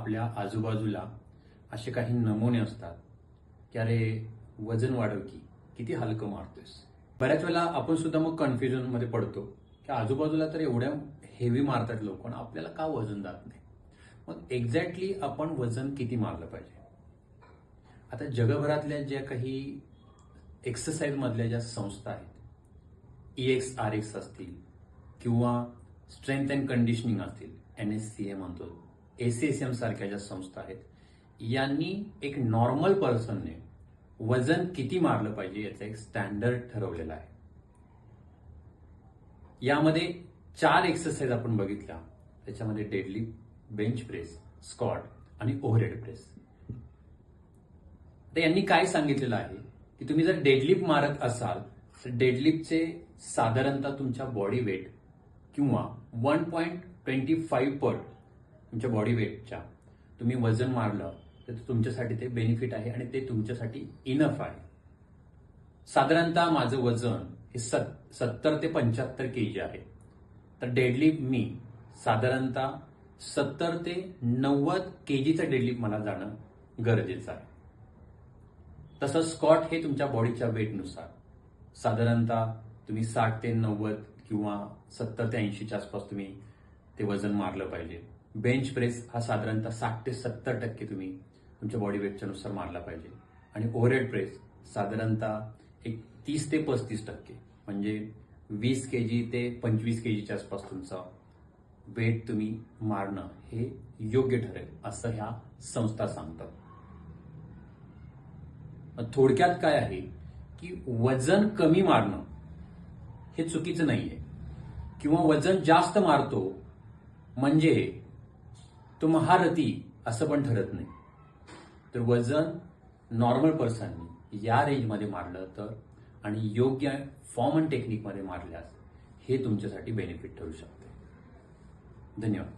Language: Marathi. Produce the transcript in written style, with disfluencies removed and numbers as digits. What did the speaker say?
आपल्या आजूबाजूला असे काही नमुने असतात की अरे वजन वाढव की किती हलकं मारतोयस. बऱ्याच वेळेला आपण सुद्धा मग कन्फ्युजनमध्ये पडतो की आजूबाजूला तर एवढ्या हेवी मारतात लोक, आपल्याला का वजन जात नाही. मग एक्झॅक्टली आपण वजन किती मारलं पाहिजे. आता जगभरातल्या ज्या काही एक्सरसाइज मधल्या ज्या संस्था आहेत, EXRX असतील किंवा स्ट्रेंथ अँड कंडिशनिंग असतील, NSCA म्हणतो, ACSM सारख्या ज्या संस्था आहेत, यांनी एक नॉर्मल पर्सनने वजन किती मारलं पाहिजे याचा एक स्टँडर्ड ठरवलेला आहे. यामध्ये 4 एक्सरसाइज आपण बघितल्या. त्याच्यामध्ये डेडलिफ्ट, बेंच प्रेस, स्क्वॉट आणि ओव्हरहेड प्रेस. तर यांनी काय सांगितलेलं आहे की तुम्ही जर डेडलिफ्ट मारत असाल तर डेडलिफ्टचे साधारणतः तुमच्या बॉडी वेट किंवा 1.25 पट तुमच्या बॉडी वेटच्या तुम्ही वजन मारलं तर तुमच्यासाठी ते बेनिफिट आहे आणि ते तुमच्यासाठी इनफ आहे. साधारणतः माझं वजन हे 70 ते 75 kg आहे. तर डेडलिफ्ट मी साधारणतः 70 ते 90 kgचं डेडलिफ्ट मला जाणं गरजेचं आहे. तसं स्क्वॉट हे तुमच्या बॉडीच्या वेटनुसार साधारणतः तुम्ही 60 ते 90 किंवा 70 ते 80च्या आसपास तुम्ही ते वजन मारलं पाहिजे. बेंच प्रेस हा साधारणतः 60 ते 70% तुम्ही तुमच्या बॉडी वेटच्या नुसार मारला पाहिजे. आणि ओव्हरहेड प्रेस साधारणतः एक 30 ते 35%, म्हणजे 20 kg ते 25 kgच्या आसपास तुमचा वेट तुम्ही मारणं हे योग्य ठरेल असं ह्या संस्था सांगतात. थोडक्यात काय आहे की वजन कमी मारणं हे चुकीचं नाहीये किंवा वजन जास्त मारतो म्हणजे तो महारथी असं पण ठरत नाही. तर वजन नॉर्मल पर्सननी या रेंजमध्ये मारलं तर आणि योग्य फॉर्म अँड टेक्निकमध्ये मारल्यास हे तुमच्यासाठी बेनिफिट ठरू शकते. धन्यवाद.